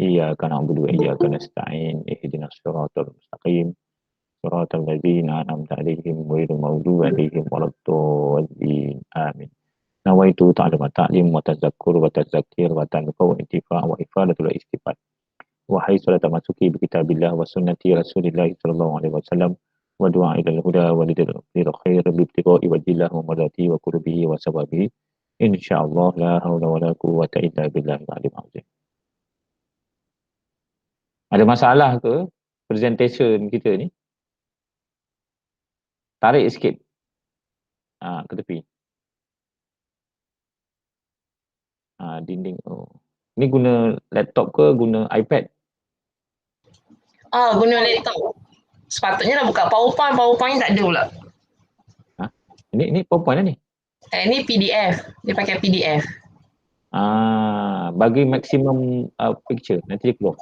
إياك نعبد وإياك نستعين اهدنا الصراط المستقيم صراط الذين أنعمت عليهم غير المغضوب عليهم ولا الضالين آمين نويت تعلم التعليم وتذكر وتذكير وتنفع وانتفاع وإفادة الاستفادة وحيث تمسكي بكتاب الله وسنة رسول الله صلى الله عليه وسلم ودعاء إلى الهدى ولدل الخير بابتغاء وجه الله ومرضاته وقربه وثوابه إن شاء الله لا حول ولا قوة إلا بالله العلي العظيم. Ada masalah ke presentation kita ni? Tarik sikit ke tepi. Dinding. Oh. Ni guna laptop ke guna iPad? Guna laptop. Sepatutnya nak buka PowerPoint, PowerPoint tak ada pula. Ini PowerPoint lah ni? Ni PDF. Dia pakai PDF. Bagi maximum picture. Nanti dia keluar.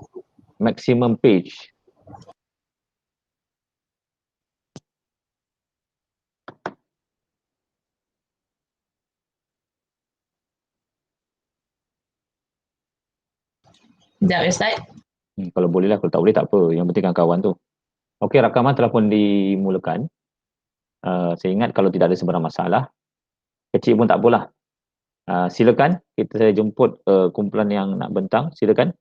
Maximum page. Sekejap Ustaz. Kalau boleh lah, kalau tak boleh tak apa. Yang penting kawan tu. Okey, rakaman telah pun dimulakan. Saya ingat kalau tidak ada sebarang masalah, kecil pun tak apalah. Silakan, saya jemput kumpulan yang nak bentang. Silakan.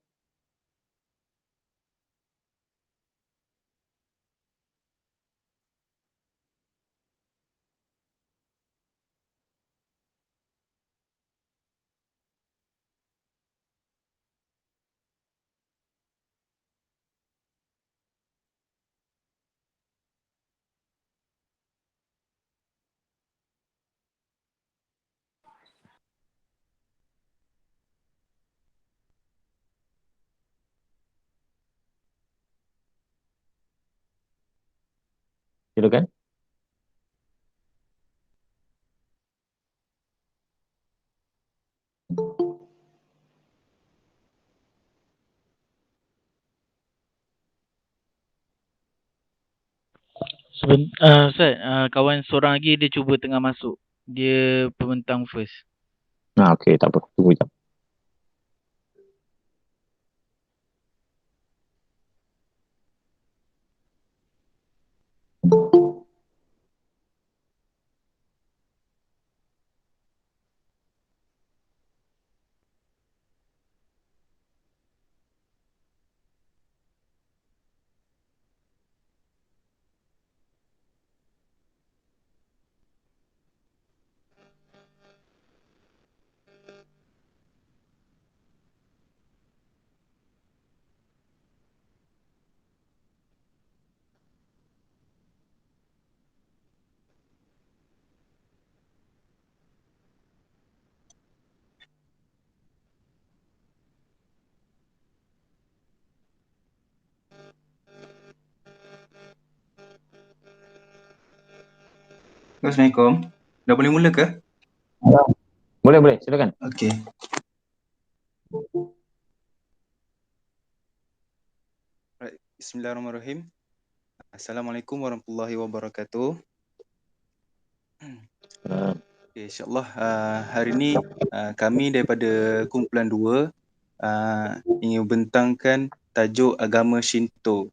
Silakan. Ustaz, kawan seorang lagi dia cuba tengah masuk. Dia pembentang first. Okey, tak apa. Tunggu jap. Assalamualaikum. Dah boleh mula ke? Boleh. Silakan. Okey. Bismillahirrahmanirrahim. Assalamualaikum warahmatullahi wabarakatuh. InsyaAllah hari ini kami daripada kumpulan 2 ingin membentangkan tajuk agama Shinto.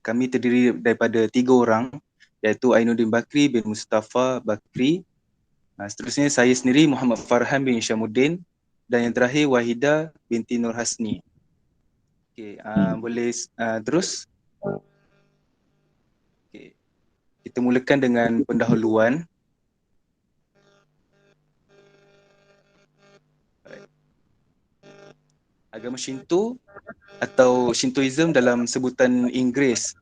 Kami terdiri daripada 3 orang, iaitu Ainuddin Bakri bin Mustafa Bakri. Seterusnya saya sendiri Muhammad Farhan bin Syamuddin, dan yang terakhir Wahidah binti Nur Hasni. Boleh terus? Kita mulakan dengan pendahuluan. Agama Shinto atau Shintoism dalam sebutan Inggeris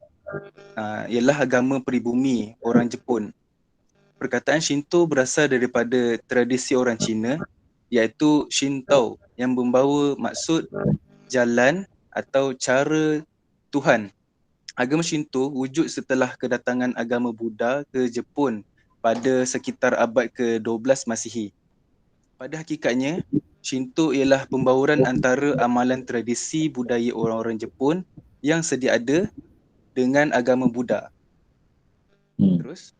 ialah agama peribumi orang Jepun. Perkataan Shinto berasal daripada tradisi orang Cina, iaitu Shintao, yang membawa maksud jalan atau cara Tuhan. Agama Shinto wujud setelah kedatangan agama Buddha ke Jepun pada sekitar abad ke-12 Masihi. Pada hakikatnya, Shinto ialah pembauran antara amalan tradisi budaya orang-orang Jepun yang sedia ada dengan agama Buddha. Terus.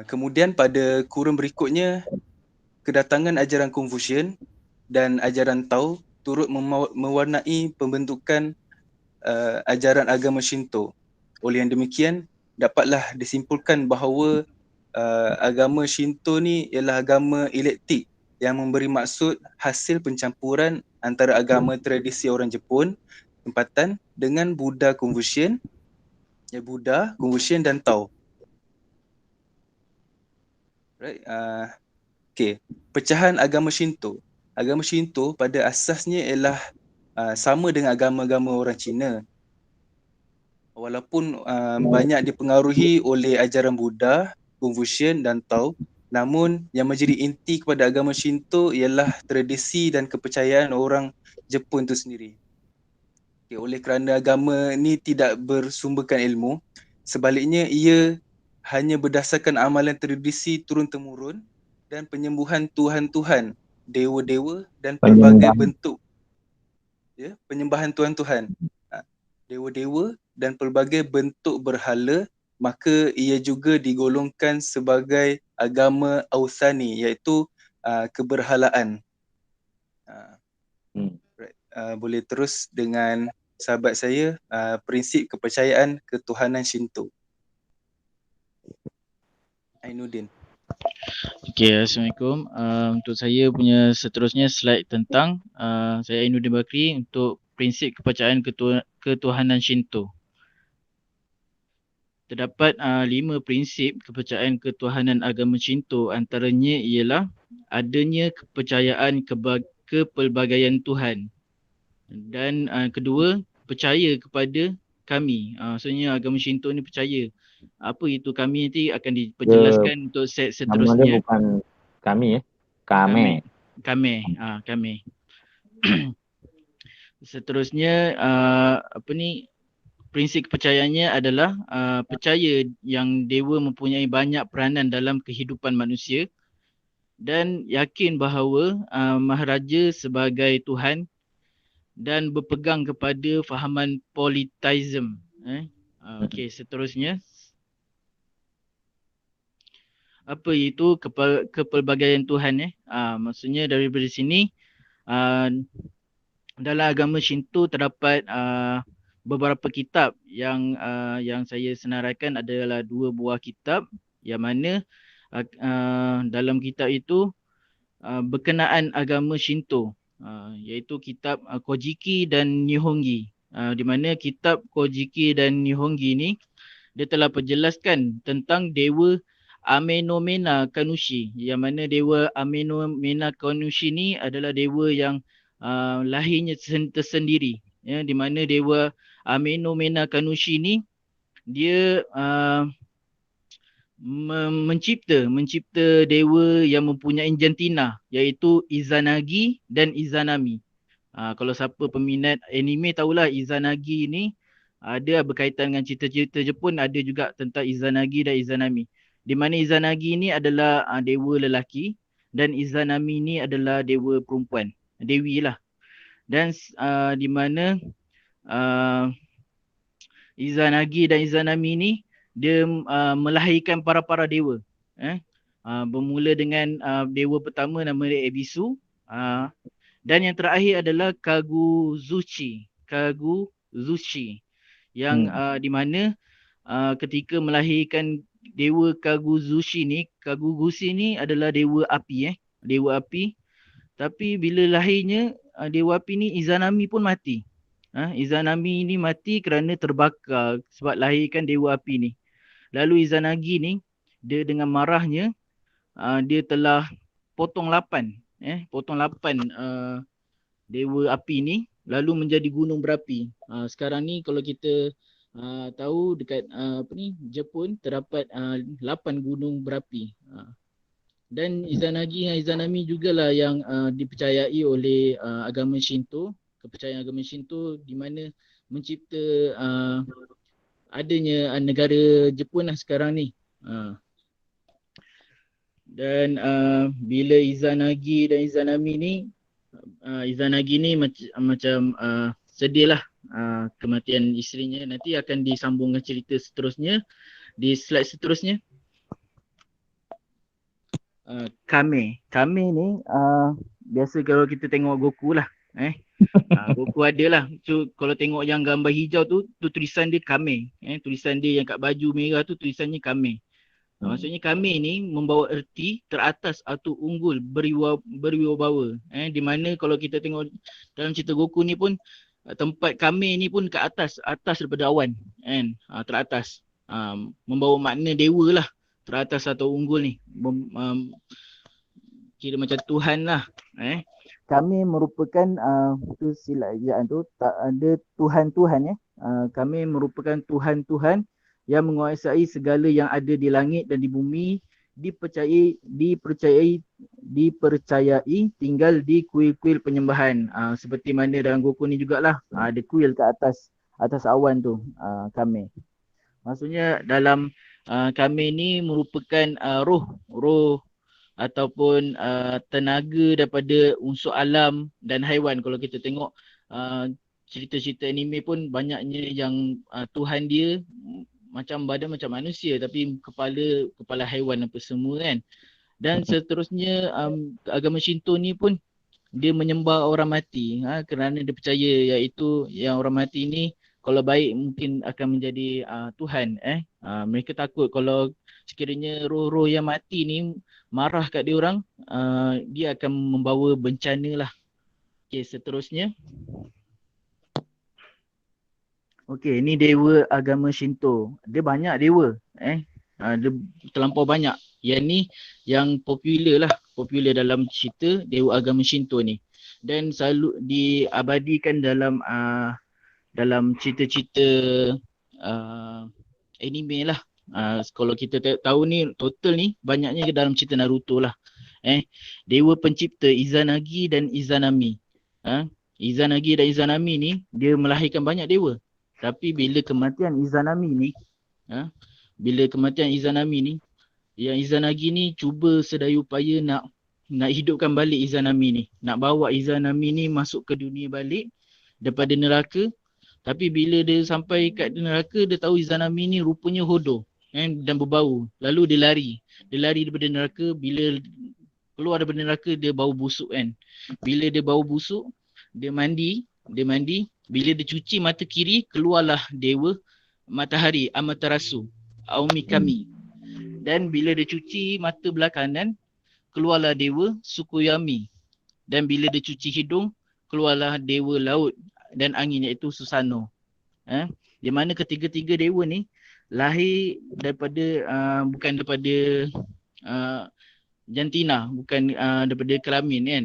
Kemudian pada kurun berikutnya, kedatangan ajaran Confucian dan ajaran Tao turut mewarnai pembentukan ajaran agama Shinto. Oleh yang demikian, dapatlah disimpulkan bahawa agama Shinto ni ialah agama eklektik yang memberi maksud hasil pencampuran antara agama tradisi orang Jepun tempatan dengan Buddha Confucian, Confucian dan Tao. Right. Okay. Pecahan agama Shinto. Agama Shinto pada asasnya ialah sama dengan agama-agama orang Cina. Walaupun banyak dipengaruhi oleh ajaran Buddha, Confucian dan Tao, namun yang menjadi inti kepada agama Shinto ialah tradisi dan kepercayaan orang Jepun itu sendiri. Okay, oleh kerana agama ni tidak bersumberkan ilmu, sebaliknya ia hanya berdasarkan amalan tradisi turun-temurun dan penyembuhan tuhan-tuhan, dewa-dewa dan pelbagai bentuk penyembahan tuhan-tuhan, dewa-dewa dan pelbagai bentuk berhala, maka ia juga digolongkan sebagai agama Ausani, iaitu keberhalaan. Boleh terus dengan sahabat saya, prinsip kepercayaan ketuhanan Shinto. Ainuddin. Okay, Assalamualaikum. Untuk saya punya seterusnya slide tentang saya Ainuddin Bakri untuk prinsip kepercayaan ketuhanan Shinto. Terdapat 5 prinsip kepercayaan ketuhanan agama Shinto, antaranya ialah adanya kepercayaan kepelbagaian Tuhan. Dan kedua, percaya kepada kami. Maksudnya agama Shinto ni percaya. Apa itu kami nanti akan diperjelaskan untuk set Nama dia seterusnya. bukan kami Kame. Kami. Seterusnya prinsip kepercayaannya adalah percaya yang dewa mempunyai banyak peranan dalam kehidupan manusia dan yakin bahawa Maharaja sebagai Tuhan dan berpegang kepada fahaman polytheism. Okey, seterusnya. Apa itu kepelbagaian Tuhan? Maksudnya daripada sini dalam agama Shinto terdapat beberapa kitab yang saya senaraikan adalah 2 buah kitab yang mana dalam kitab itu berkenaan agama Shinto, iaitu kitab Kojiki dan Nihongi. Di mana kitab Kojiki dan Nihongi ni dia telah perjelaskan tentang dewa Amenomena Kanushi, yang mana dewa Amenomena Kanushi ni adalah dewa yang lahirnya tersendiri, ya, di mana dewa Amenomena Kanushi ni dia mencipta dewa yang mempunyai jantina, iaitu Izanagi dan Izanami. Kalau siapa peminat anime tahulah Izanagi ni ada berkaitan dengan cerita-cerita Jepun, ada juga tentang Izanagi dan Izanami. Di mana Izanagi ni adalah dewa lelaki dan Izanami ni adalah dewa perempuan, dewi lah. Dan di mana Izanagi dan Izanami ni dia melahirkan para dewa. Bermula dengan dewa pertama nama dia Ebisu, dan yang terakhir adalah Kaguzushi yang di mana ketika melahirkan dewa Kaguzushi ni adalah dewa api, dewa api. Tapi bila lahirnya dewa api ni, Izanami pun mati. Izanami ni mati kerana terbakar sebab lahirkan dewa api ni. Lalu Izanagi ni dia dengan marahnya dia telah potong 8 dewa api ni lalu menjadi gunung berapi. Sekarang ni kalau kita tahu dekat Jepun terdapat 8 gunung berapi. Dan Izanagi dan Izanami jugalah yang dipercayai oleh agama Shinto, kepercayaan agama Shinto, di mana mencipta adanya negara Jepun lah sekarang ni. Dan bila Izanagi dan Izanami ni, Izanagi ni macam sedih lah kematian isterinya. Nanti akan disambungkan cerita seterusnya di slide seterusnya. Kame ni biasa kalau kita tengok Goku lah. Goku ada lah. So, kalau tengok yang gambar hijau tu tulisan dia Kame. Tulisan dia yang kat baju merah tu tulisannya Kame. Maksudnya Kame ni membawa erti teratas atau unggul berwibawa. Di mana kalau kita tengok dalam cerita Goku ni pun tempat Kame ni pun kat atas daripada awan. Teratas. Membawa makna dewa lah. Teratas atau unggul ni. Kira macam Tuhan lah. Kami merupakan tu silap ejaan tu tak ada Tuhan-Tuhan kami merupakan Tuhan-Tuhan yang menguasai segala yang ada di langit dan di bumi, dipercayai tinggal di kuil-kuil penyembahan. Seperti mana dalam Goku ni jugalah ada kuil kat atas awan tu kami. Maksudnya dalam kami ni merupakan roh ataupun tenaga daripada unsur alam dan haiwan. Kalau kita tengok cerita-cerita anime pun banyaknya yang Tuhan dia macam badan macam manusia tapi kepala haiwan apa semua kan. Dan seterusnya agama Shinto ni pun dia menyembah orang mati kerana dia percaya iaitu yang orang mati ni kalau baik mungkin akan menjadi Tuhan. Mereka takut kalau sekiranya roh-roh yang mati ni marah kat dia orang, dia akan membawa bencana lah. Okey, seterusnya. Okey, ni dewa agama Shinto. Dia banyak dewa. Dia terlampau banyak. Yang ni yang popular dalam cerita dewa agama Shinto ni. Dan selalu diabadikan dalam cerita-cerita anime lah. Kalau kita tahu ni total ni banyaknya dalam cerita Naruto lah. Dewa pencipta Izanagi dan Izanami. Izanagi dan Izanami ni dia melahirkan banyak dewa. Tapi bila kematian Izanami ni yang Izanagi ni cuba sedaya upaya nak hidupkan balik Izanami ni. Nak bawa Izanami ni masuk ke dunia balik daripada neraka. Tapi bila dia sampai kat neraka, dia tahu Izanami ni rupanya hodoh dan berbau. Lalu dia lari. Dia lari daripada neraka. Bila keluar daripada neraka, dia bau busuk kan. Bila dia bau busuk, dia mandi. Bila dia cuci mata kiri, keluarlah dewa matahari Amaterasu, Aomikami. Dan bila dia cuci mata belah kanan, keluarlah dewa Tsukuyomi. Dan bila dia cuci hidung, keluarlah dewa laut dan angin iaitu Susanoo. Di mana ketiga-tiga dewa ni lahir daripada bukan daripada jantina, bukan daripada kelamin kan.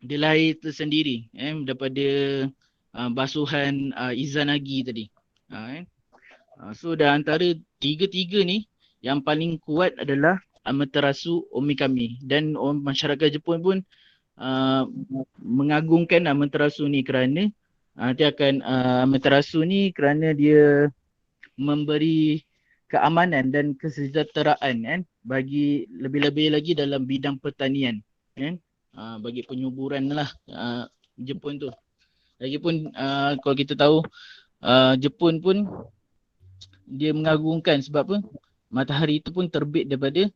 Dia lahir tersendiri daripada basuhan Izanagi tadi. So dan antara tiga-tiga ni yang paling kuat adalah Amaterasu Omikami. Dan masyarakat Jepun pun mengagungkan Amaterasu ni kerana Amaterasu ni kerana dia memberi keamanan dan kesejahteraan bagi lebih-lebih lagi dalam bidang pertanian bagi penyuburan lah Jepun tu. Lagipun kalau kita tahu Jepun pun dia mengagungkan sebab apa? Matahari itu pun terbit daripada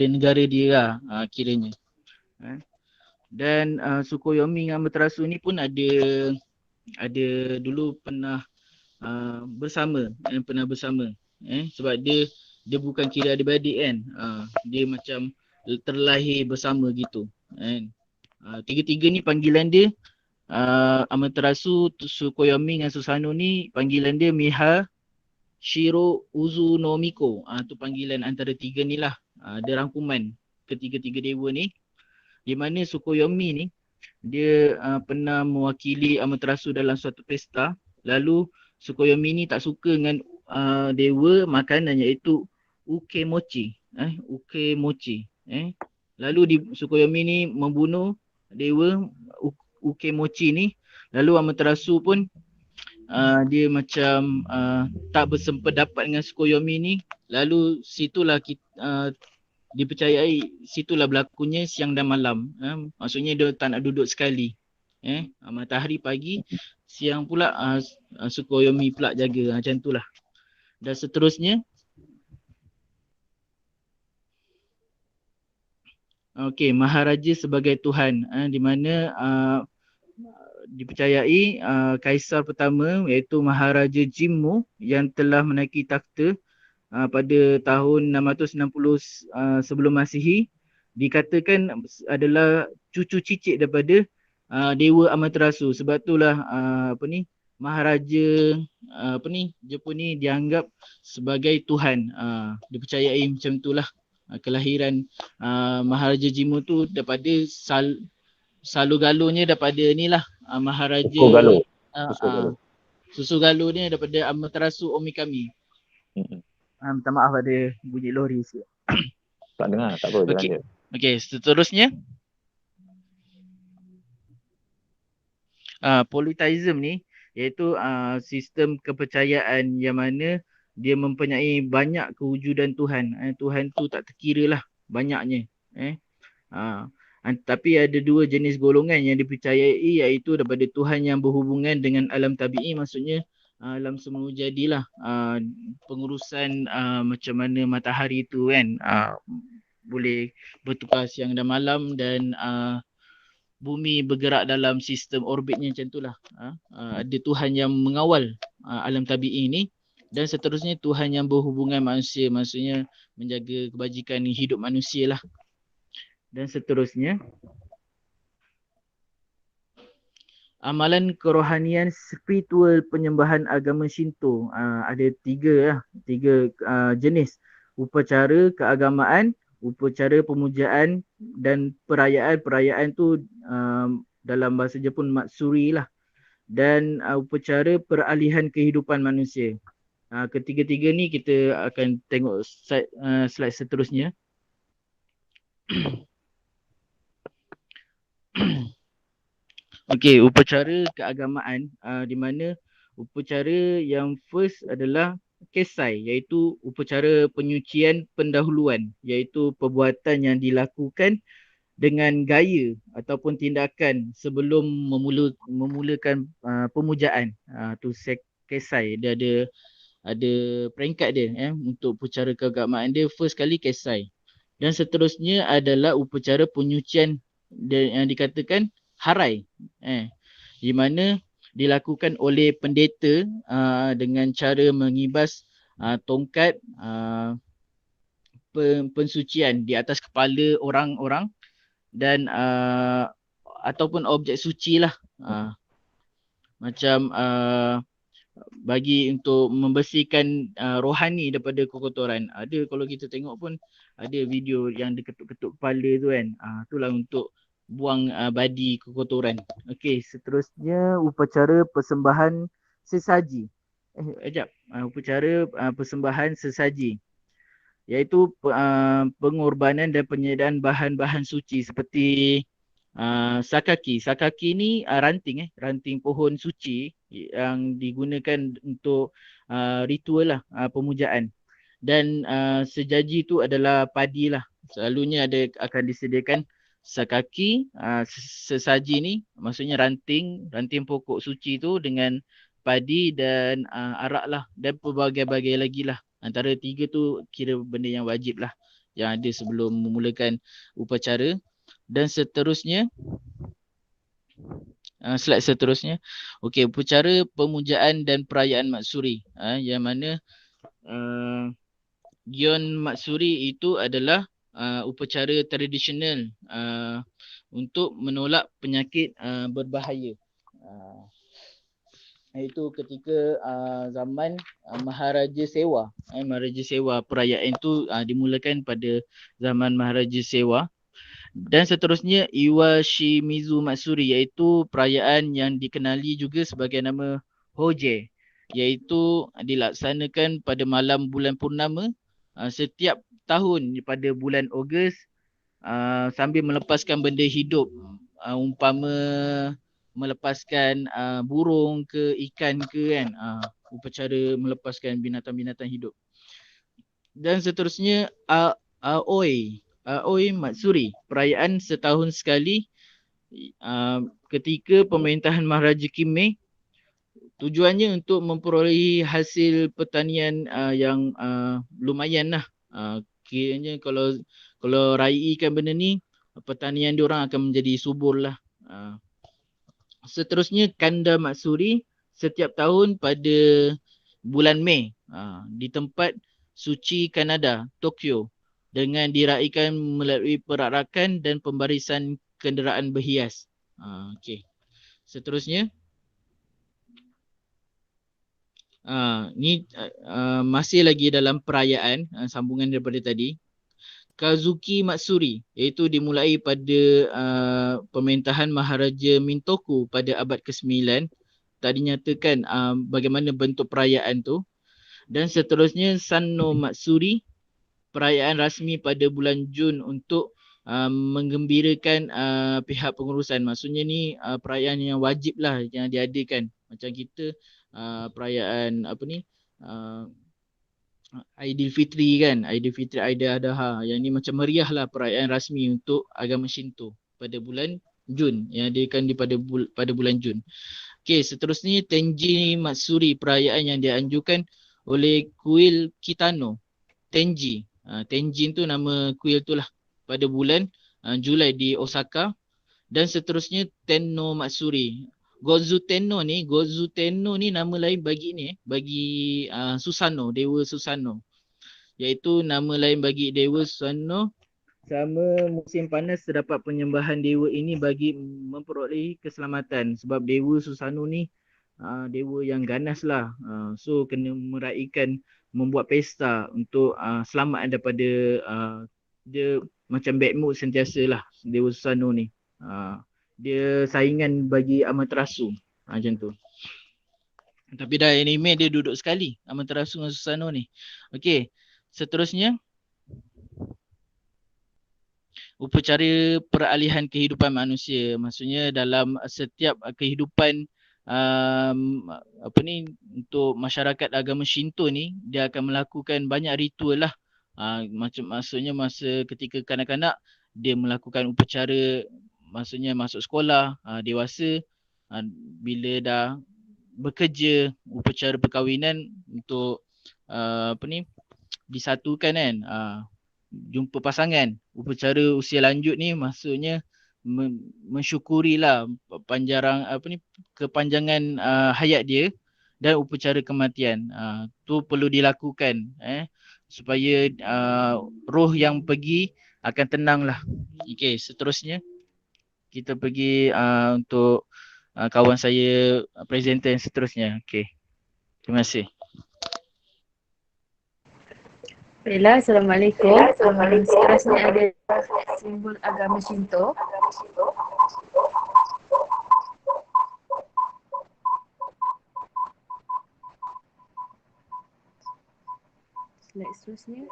negara dia lah kiranya. Dan Tsukuyomi dengan Amaterasu ni pun ada dulu pernah bersama. Sebab dia bukan kira adik-beradik kan. Dia macam terlahir bersama gitu kan. Tiga-tiga ni panggilan dia Amaterasu, Tsukuyomi dengan Susanoo ni panggilan dia Miha Shiro Uzu no Miko. Tu panggilan antara tiga ni lah. Ada rangkuman ketiga-tiga dewa ni. Di mana Tsukuyomi ni dia pernah mewakili Amaterasu dalam suatu pesta. Lalu Tsukuyomi ni tak suka dengan dewa makanan iaitu ukemochi. Ukemochi. Lalu Tsukuyomi ni membunuh dewa ukemochi ni. Lalu Amaterasu pun dia macam tak bersependapat dengan Tsukuyomi ni. Lalu situlah dipercayai situlah berlakunya siang dan malam. Maksudnya dia tak nak duduk sekali. Matahari pagi, siang pula Tsukuyomi pula jaga. Macam itulah. Dan seterusnya Okey, Maharaja sebagai Tuhan, di mana dipercayai kaisar pertama iaitu Maharaja Jimmu yang telah menaiki takhta pada tahun 660 sebelum Masihi, dikatakan adalah cucu cicit daripada Dewa Amaterasu. Sebab itulah Maharaja Jepun ni dianggap sebagai Tuhan. Dipercayai macam itulah kelahiran Maharaja Jimmu tu daripada Salu-galunya daripada inilah Maharaja Susu Galuh. Susu uh, Galuh. Susu Galuh ni daripada Amaterasu Omikami. Minta maaf ada bunyi lori sikit. Tak dengar, tak apa, Okey. lanjut. Okey, seterusnya polytheism ni iaitu sistem kepercayaan yang mana dia mempunyai banyak kewujudan Tuhan. Tuhan tu tak terkira lah banyaknya. Tapi ada dua jenis golongan yang dipercayai, iaitu daripada Tuhan yang berhubungan dengan alam tabi'i, maksudnya alam semua jadilah, pengurusan macam mana matahari tu kan boleh bertukar siang dan malam, dan bumi bergerak dalam sistem orbitnya macam itulah. Ada Tuhan yang mengawal alam tabi'i ni, dan seterusnya Tuhan yang berhubungan manusia, maksudnya menjaga kebajikan hidup manusia lah. Dan seterusnya amalan kerohanian spiritual penyembahan agama Shinto. Ada tiga jenis: upacara keagamaan, upacara pemujaan, dan perayaan tu dalam bahasa Jepun matsuri lah, dan upacara peralihan kehidupan manusia. Ketiga-tiga ni kita akan tengok slide seterusnya. Okey, upacara keagamaan di mana upacara yang first adalah kesai, iaitu upacara penyucian pendahuluan, iaitu perbuatan yang dilakukan dengan gaya ataupun tindakan sebelum memulakan pemujaan. Tu kesai, dia ada peringkat dia untuk upacara keagamaan dia. First kali kesai. Dan seterusnya adalah upacara penyucian yang dikatakan harai, di mana dilakukan oleh pendeta dengan cara mengibas tongkat pensucian di atas kepala orang-orang, dan ataupun objek suci lah, macam bagi untuk membersihkan rohani daripada kekotoran. Ada, kalau kita tengok pun ada video yang diketuk-ketuk kepala tu kan, itulah untuk buang badi kekotoran. Okey, seterusnya upacara persembahan sesaji. Upacara persembahan sesaji, iaitu pengorbanan dan penyediaan bahan-bahan suci seperti sakaki. Sakaki ni ranting pohon suci yang digunakan untuk ritual lah, pemujaan. Dan sejaji tu adalah padi lah. Selalunya akan disediakan sakaki, sesaji ni maksudnya ranting pokok suci tu dengan padi dan arak lah, dan pelbagai-bagai lagi lah. Antara tiga tu kira benda yang wajib lah yang ada sebelum memulakan upacara. Dan seterusnya slide seterusnya. Okey, upacara pemujaan dan perayaan matsuri, yang mana Gion Matsuri itu adalah upacara tradisional untuk menolak penyakit berbahaya. Itu ketika zaman Maharaja Sewa. Maharaja Sewa, perayaan itu dimulakan pada zaman Maharaja Sewa. Dan seterusnya Iwashimizu Matsuri, iaitu perayaan yang dikenali juga sebagai nama Hoje, iaitu dilaksanakan pada malam bulan purnama setiap tahun pada bulan Ogos, sambil melepaskan benda hidup, umpama melepaskan burung ke ikan ke kan, upacara melepaskan binatang-binatang hidup. Dan seterusnya Aoi Matsuri, perayaan setahun sekali ketika pemerintahan Maharaja Kimmei. Tujuannya untuk memperolehi hasil pertanian yang lumayan lah. Kiranya kalau raikan benda ni, pertanian diorang akan menjadi subur lah. Seterusnya Kanda Matsuri setiap tahun pada bulan Mei di tempat suci Kanada, Tokyo, dengan diraikan melalui perarakan dan pembarisan kenderaan berhias. Okey. Seterusnya ni masih lagi dalam perayaan, sambungan daripada tadi. Kazuki Matsuri, iaitu dimulai pada pemerintahan Maharaja Mintoku pada abad ke-9. Tak dinyatakan bagaimana bentuk perayaan tu. Dan seterusnya Sanno Matsuri, perayaan rasmi pada bulan Jun untuk menggembirakan pihak pengurusan. Maksudnya ni perayaan yang wajib lah yang diadakan. Macam kita perayaan apa ni, Aidilfitri kan, Aidilfitri, Aidiladha. Yang ni macam meriah lah perayaan rasmi untuk agama Shinto pada bulan Jun, yang diadakan pada bulan Jun. Okey, seterusnya Tenji Matsuri, perayaan yang dianjurkan oleh kuil Kitano. Tenji. Tenjin tu nama kuil tu lah, pada bulan Julai di Osaka. Dan seterusnya Tenno Matsuri. Gozu Tenno ni nama lain bagi ni, bagi Susanoo, Dewa Susanoo. Iaitu nama lain bagi Dewa Susanoo. Selama musim panas terdapat penyembahan dewa ini bagi memperoleh keselamatan. Sebab Dewa Susanoo ni dewa yang ganas lah. So kena meraihkan, membuat pesta untuk selamat daripada dia macam bad mood sentiasa lah Dewa Susanoo ni. Dia saingan bagi Amaterasu. Macam tu. Tapi dah anime dia duduk sekali, Amaterasu dengan Susanoo ni. Okey, seterusnya upacara peralihan kehidupan manusia. Maksudnya dalam setiap kehidupan untuk masyarakat agama Shinto ni, dia akan melakukan banyak ritual lah. Maksudnya masa ketika kanak-kanak dia melakukan upacara, maksudnya masuk sekolah, dewasa, bila dah bekerja, upacara perkahwinan untuk disatukan kan, jumpa pasangan. Upacara usia lanjut ni maksudnya mensyukurilah kepanjangan hayat dia. Dan upacara kematian tu perlu dilakukan supaya roh yang pergi akan tenang lah. Okey, seterusnya kita pergi untuk kawan saya presenter yang seterusnya. Okey, terima kasih. Baiklah, Assalamualaikum. Seterusnya ada simbol agama Shinto. Slide seterusnya.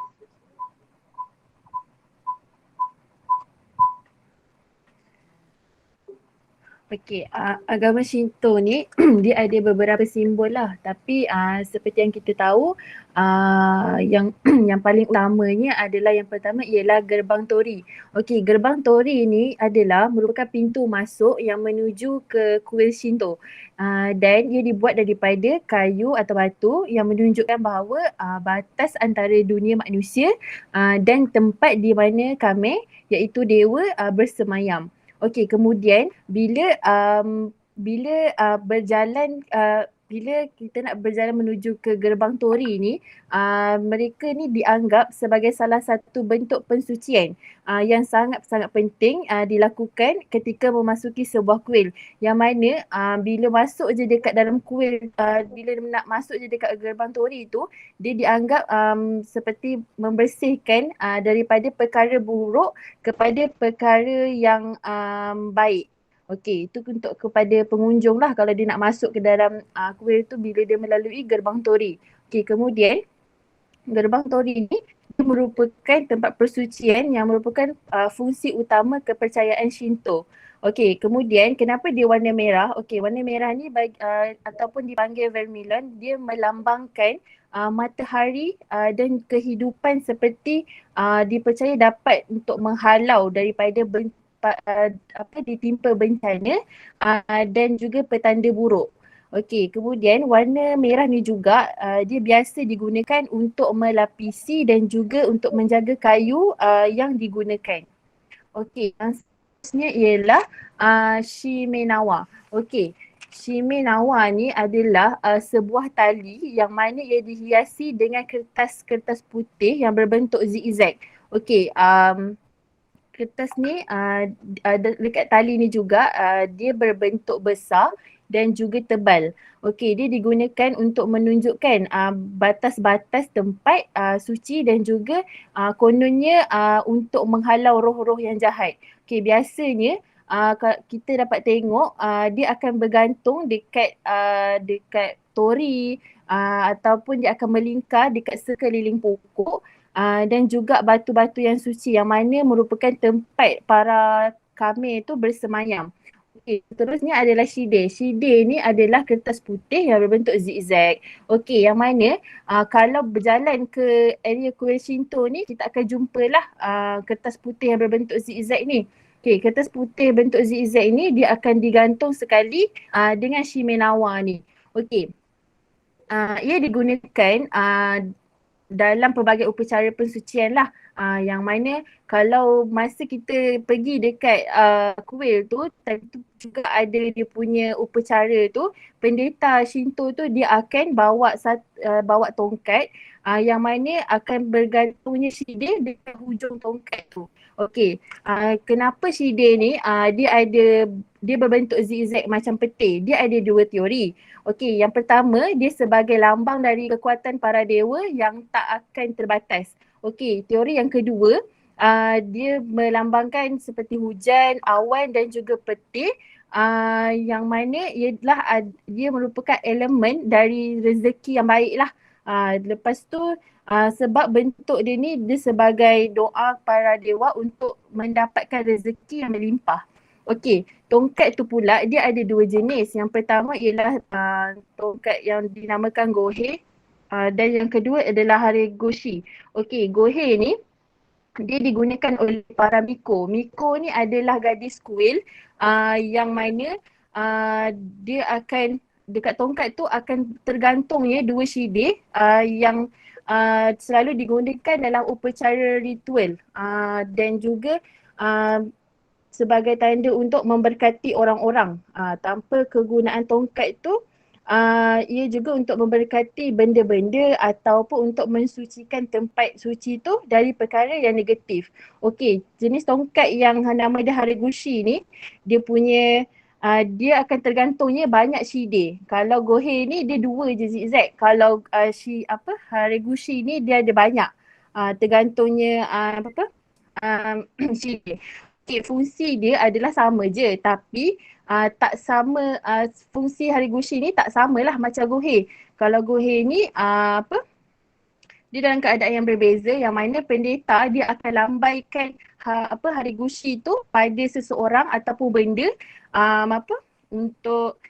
Okey, agama Shinto ni dia ada beberapa simbol lah, tapi seperti yang kita tahu yang yang paling utamanya adalah yang pertama ialah gerbang tori. Okey, gerbang tori ni adalah merupakan pintu masuk yang menuju ke kuil Shinto. Dan ia dibuat daripada kayu atau batu yang menunjukkan bahawa batas antara dunia manusia dan tempat di mana kami, iaitu dewa, bersemayam. Okey, kemudian bila kita nak berjalan menuju ke gerbang tori ni, mereka ni dianggap sebagai salah satu bentuk pensucian yang sangat-sangat penting dilakukan ketika memasuki sebuah kuil. Yang mana bila masuk je dekat dalam kuil, bila nak masuk je dekat gerbang tori tu, dia dianggap seperti membersihkan daripada perkara buruk kepada perkara yang baik. Okey, itu untuk kepada pengunjung lah kalau dia nak masuk ke dalam kuil tu bila dia melalui gerbang tori. Okey, kemudian gerbang tori ni merupakan tempat persucian yang merupakan fungsi utama kepercayaan Shinto. Okey, kemudian kenapa dia warna merah? Okey, warna merah ni ataupun dipanggil vermilion, dia melambangkan matahari dan kehidupan seperti dipercaya dapat untuk menghalau daripada ditimpa bencana dan juga petanda buruk. Okey, kemudian warna merah ni juga dia biasa digunakan untuk melapisi dan juga untuk menjaga kayu yang digunakan. Okey, yang seterusnya ialah Shimenawa. Okey, Shimenawa ni adalah sebuah tali yang mana ia dihiasi dengan kertas-kertas putih yang berbentuk zigzag. Okey, kertas ni dekat tali ni juga dia berbentuk besar dan juga tebal. Okey, dia digunakan untuk menunjukkan batas-batas tempat suci dan juga kononnya untuk menghalau roh-roh yang jahat. Okey, biasanya kita dapat tengok dia akan bergantung dekat tori ataupun dia akan melingkar dekat sekeliling pokok dan juga batu-batu yang suci yang mana merupakan tempat para khamir tu bersemayam. Okey, seterusnya adalah shide. Shide ni adalah kertas putih yang berbentuk zigzag. Okey, yang mana kalau berjalan ke area kuil Shinto ni kita akan jumpalah kertas putih yang berbentuk zigzag ni. Okey, kertas putih bentuk zigzag ni dia akan digantung sekali dengan Shimenawa ni. Okey. Ia digunakan dalam pelbagai upacara pensucian lah. Yang mana kalau masa kita pergi dekat kuil tu, time tu juga ada dia punya upacara tu, pendeta Shinto tu dia akan bawa tongkat yang mana akan bergantungnya shide dekat hujung tongkat tu. Okey, kenapa shide ni dia berbentuk zigzag macam peti? Dia ada dua teori. Okey, yang pertama dia sebagai lambang dari kekuatan para dewa yang tak akan terbatas. Okey, teori yang kedua dia melambangkan seperti hujan, awan dan juga petir yang mana ialah dia merupakan elemen dari rezeki yang baik lah. Lepas tu sebab bentuk dia ni dia sebagai doa para dewa untuk mendapatkan rezeki yang melimpah. Okey, tongkat tu pula dia ada dua jenis. Yang pertama ialah tongkat yang dinamakan gohe dan yang kedua adalah haregoshi. Okey, gohe ni dia digunakan oleh para miko. Miko ni adalah gadis kuil yang mana dia akan dekat tongkat tu akan tergantungnya dua shide yang selalu digunakan dalam upacara ritual dan juga sebagai tanda untuk memberkati orang-orang. Tanpa kegunaan tongkat tu, ia juga untuk memberkati benda-benda ataupun untuk mensucikan tempat suci tu dari perkara yang negatif. Okey, jenis tongkat yang nama dia haregushi ni, dia punya dia akan tergantungnya banyak shide. Kalau gohe ni dia dua je zigzag. Kalau haregushi ni dia ada banyak. Tergantungnya shide. Okay, fungsi dia adalah sama je tapi tak sama fungsi haregushi ni tak samalah macam gohe. Kalau gohe ni dia dalam keadaan yang berbeza yang mana pendeta dia akan lambaikan haregushi tu pada seseorang ataupun benda untuk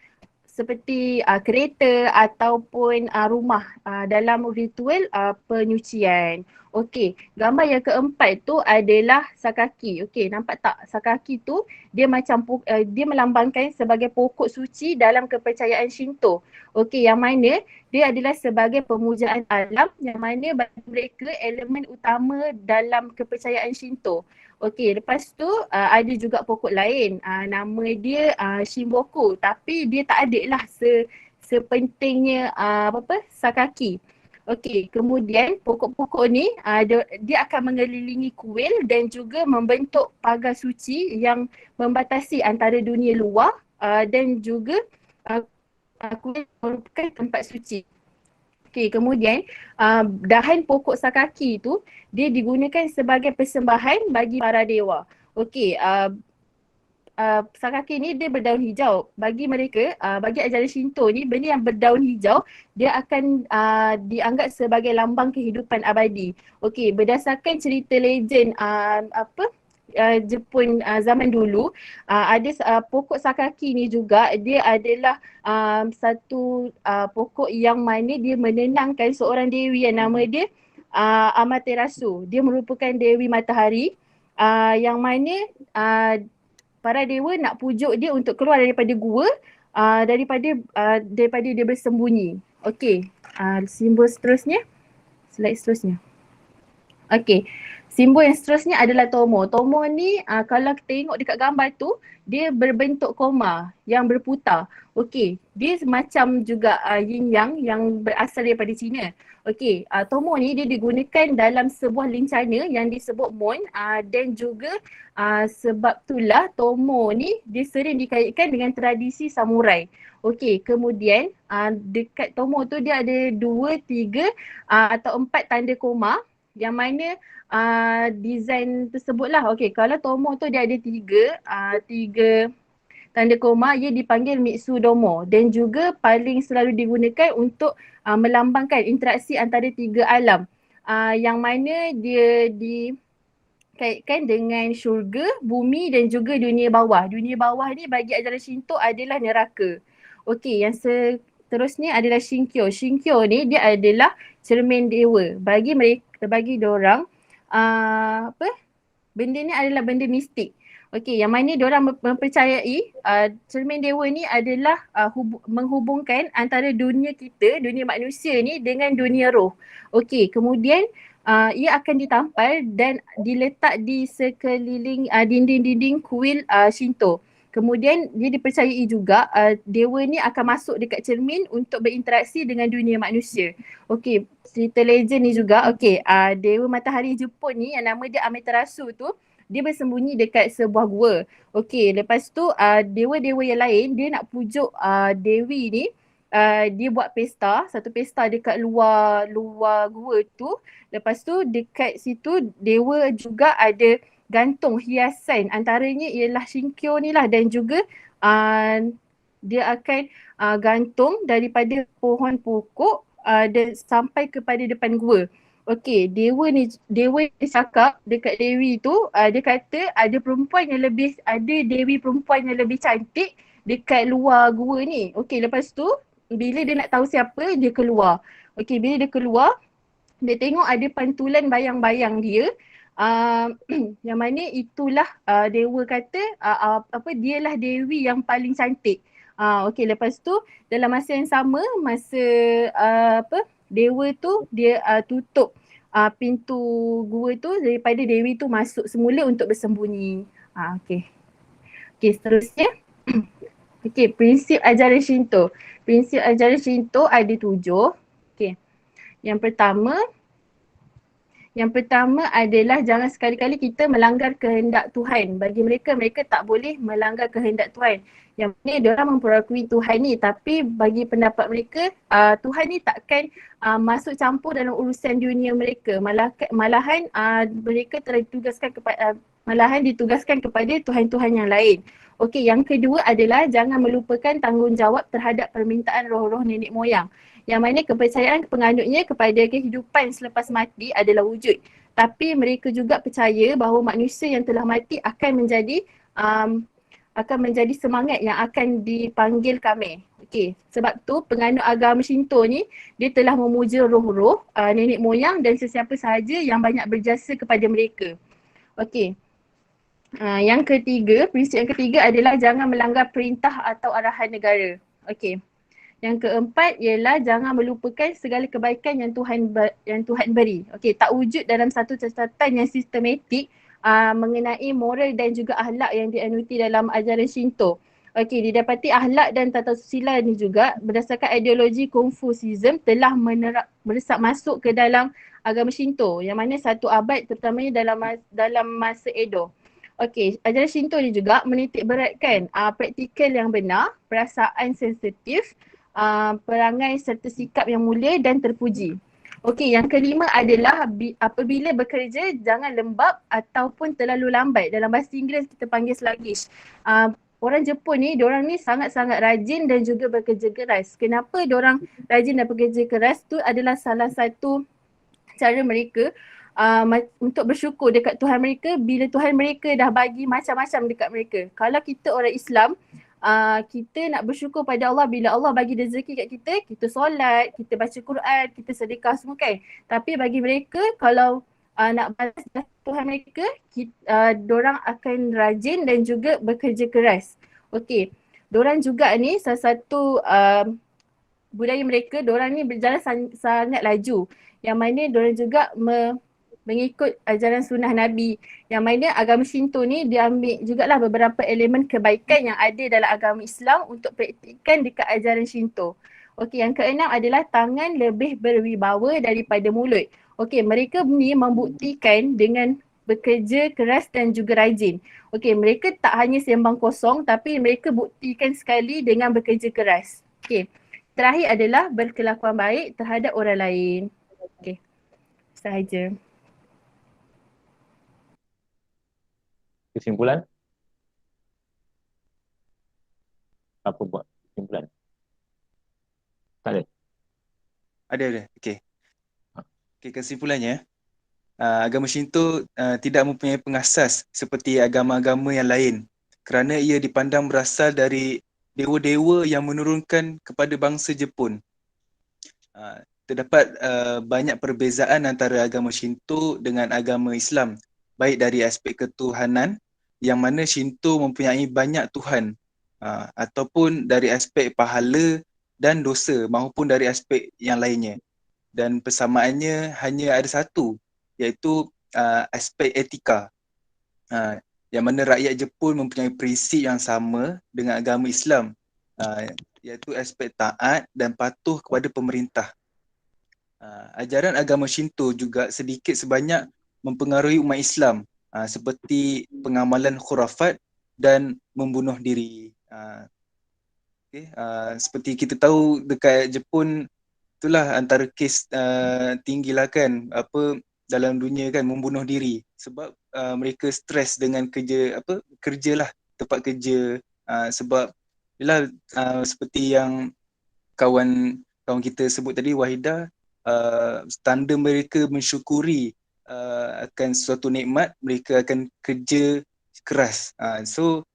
seperti kereta ataupun rumah dalam ritual penyucian. Okey, gambar yang keempat tu adalah sakaki. Okey, nampak tak? Sakaki tu dia macam dia melambangkan sebagai pokok suci dalam kepercayaan Shinto. Okey, yang mana dia adalah sebagai pemujaan alam yang mana bagi mereka elemen utama dalam kepercayaan Shinto. Okey, lepas tu ada juga pokok lain. Nama dia Shimboku tapi dia tak ada lah sepentingnya sakaki. Okey, kemudian pokok-pokok ni dia akan mengelilingi kuil dan juga membentuk pagar suci yang membatasi antara dunia luar dan juga kuil merupakan tempat suci. Okey, kemudian dahan pokok sakaki tu dia digunakan sebagai persembahan bagi para dewa. Okey, sakaki ni dia berdaun hijau. Bagi mereka, bagi ajaran Shinto ni, benda yang berdaun hijau dia akan dianggap sebagai lambang kehidupan abadi. Okey, berdasarkan cerita legend Jepun zaman dulu, ada pokok sakaki ni juga dia adalah satu pokok yang mana dia menenangkan seorang dewi yang nama dia Amaterasu. Dia merupakan dewi matahari yang mana para dewa nak pujuk dia untuk keluar daripada gua daripada dia bersembunyi. Okey, simbol seterusnya. Slide seterusnya. Okey. Simbol yang seterusnya adalah tomo. Tomo ni kalau kita tengok dekat gambar tu, dia berbentuk koma yang berputar. Okey, dia semacam juga yin yang berasal daripada Cina. Okey, tomo ni dia digunakan dalam sebuah lencana yang disebut mon, dan juga sebab itulah tomo ni dia sering dikaitkan dengan tradisi samurai. Okey, kemudian dekat tomo tu dia ada 2, 3 atau 4 tanda koma yang mana design tersebut lah. Okey, kalau tomo tu dia ada 3 tanda koma, ia dipanggil Mitsudomo dan juga paling selalu digunakan untuk melambangkan interaksi antara 3 alam. Yang mana dia dikaitkan dengan syurga, bumi dan juga dunia bawah. Dunia bawah ni bagi ajaran Shinto adalah neraka. Okey, yang seterusnya adalah Shinkyo. Shinkyo ni dia adalah cermin dewa. Bagi diorang benda ni adalah benda mistik. Okey, yang mana diorang mempercayai cermin dewa ni adalah menghubungkan antara dunia kita, dunia manusia ni dengan dunia roh. Okey, kemudian ia akan ditampal dan diletak di sekeliling dinding-dinding kuil Shinto. Kemudian dia dipercayai juga dewa ni akan masuk dekat cermin untuk berinteraksi dengan dunia manusia. Okey, cerita legend ni juga, okey, dewa matahari Jepun ni yang nama dia Amaterasu tu, dia bersembunyi dekat sebuah gua. Okey, lepas tu dewa-dewa yang lain dia nak pujuk dewi ni, dia buat pesta, satu pesta dekat luar gua tu. Lepas tu dekat situ dewa juga ada gantung hiasan, antaranya ialah Shinkyo ni lah, dan juga dia akan gantung daripada pohon pokok dan sampai kepada depan gua. Okey, dewa ni cakap dekat dewi tu, dia kata ada dewi perempuan yang lebih cantik dekat luar gua ni. Okey, lepas tu bila dia nak tahu siapa, dia keluar. Okey, bila dia keluar, dia tengok ada pantulan bayang-bayang dia. Yang mana itulah dewa kata dialah dewi yang paling cantik. Okey, lepas tu dalam masa yang sama, dewa tu dia tutup pintu gua tu daripada dewi tu masuk semula untuk bersembunyi. Okey. Okey, seterusnya. Okey, prinsip ajaran Shinto. Prinsip ajaran Shinto ada 7. Okey. Yang pertama adalah jangan sekali-kali kita melanggar kehendak Tuhan. Bagi mereka tak boleh melanggar kehendak Tuhan. Yang mana diorang memperakui Tuhan ni, tapi bagi pendapat mereka Tuhan ni takkan masuk campur dalam urusan dunia mereka. Malahan mereka ditugaskan kepada Tuhan-Tuhan yang lain. Okey, yang kedua adalah jangan melupakan tanggungjawab terhadap permintaan roh-roh nenek moyang. Yang mana kepercayaan penganutnya kepada kehidupan selepas mati adalah wujud. Tapi mereka juga percaya bahawa manusia yang telah mati akan menjadi semangat yang akan dipanggil kami. Okey, sebab tu penganut agama Shinto ni dia telah memuja roh-roh nenek moyang dan sesiapa sahaja yang banyak berjasa kepada mereka. Okey. Prinsip yang ketiga adalah jangan melanggar perintah atau arahan negara. Okey. Yang keempat ialah jangan melupakan segala kebaikan yang Tuhan beri. Okey, tak wujud dalam satu catatan yang sistematik mengenai moral dan juga akhlak yang dianuti dalam ajaran Shinto. Okey, didapati akhlak dan tata susila ni juga berdasarkan ideologi Confucianism telah meresap masuk ke dalam agama Shinto, yang mana satu abad terutamanya dalam masa Edo. Okey, ajaran Shinto ni juga menitik beratkan praktikal yang benar, perasaan sensitif, perangai serta sikap yang mulia dan terpuji. Okey, yang kelima adalah apabila bekerja jangan lembab ataupun terlalu lambat. Dalam bahasa Inggeris kita panggil sluggish. Orang Jepun ni, diorang ni sangat-sangat rajin dan juga bekerja keras. Kenapa diorang rajin dan bekerja keras tu adalah salah satu cara mereka untuk bersyukur dekat Tuhan mereka bila Tuhan mereka dah bagi macam-macam dekat mereka. Kalau kita orang Islam, kita nak bersyukur pada Allah bila Allah bagi rezeki kat kita solat, kita baca Quran, kita sedekah semua kan. Tapi bagi mereka kalau nak balas Tuhan mereka, dorang akan rajin dan juga bekerja keras. Okey, dorang juga ni salah satu budaya mereka, dorang ni berjalan sangat laju. Yang mana dorang juga mengikut ajaran sunnah Nabi. Yang mana agama Shinto ni dia ambil jugalah beberapa elemen kebaikan yang ada dalam agama Islam untuk praktikkan dekat ajaran Shinto. Okey, yang keenam adalah tangan lebih berwibawa daripada mulut. Okey, mereka ni membuktikan dengan bekerja keras dan juga rajin. Okey, mereka tak hanya sembang kosong tapi mereka buktikan sekali dengan bekerja keras. Okey, terakhir adalah berkelakuan baik terhadap orang lain. Okey, sahaja. Kesimpulan? Apa buat kesimpulan? Tak ada? Ada. Okey. Okey, kesimpulannya, agama Shinto tidak mempunyai pengasas seperti agama-agama yang lain kerana ia dipandang berasal dari dewa-dewa yang menurunkan kepada bangsa Jepun. Terdapat banyak perbezaan antara agama Shinto dengan agama Islam, baik dari aspek ketuhanan yang mana Shinto mempunyai banyak tuhan, ataupun dari aspek pahala dan dosa maupun dari aspek yang lainnya. Dan persamaannya hanya ada satu, iaitu aspek etika, yang mana rakyat Jepun mempunyai prinsip yang sama dengan agama Islam, iaitu aspek taat dan patuh kepada pemerintah. Ajaran agama Shinto juga sedikit sebanyak mempengaruhi umat Islam, seperti pengamalan khurafat dan membunuh diri. Seperti kita tahu dekat Jepun, itulah antara kes tinggilah kan dalam dunia kan, membunuh diri sebab mereka stres dengan kerja lah, tempat kerja, sebab yalah, seperti yang kawan kita sebut tadi, Wahidah, tanda mereka mensyukuri akan suatu nikmat, mereka akan kerja keras. So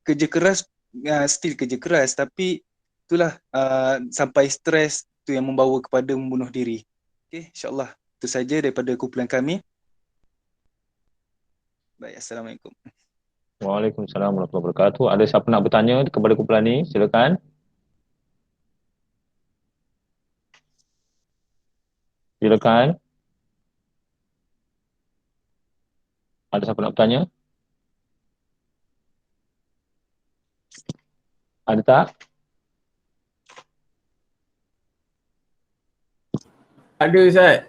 kerja keras, still kerja keras, tapi itulah sampai stres tu yang membawa kepada membunuh diri. Okay, insyaAllah itu saja daripada kumpulan kami. Baik, Assalamualaikum. Waalaikumsalam warahmatullahi wabarakatuh. Ada siapa nak bertanya kepada kumpulan ni? Silakan. Silakan. Ada siapa nak bertanya? Ada tak? Ada Ustaz.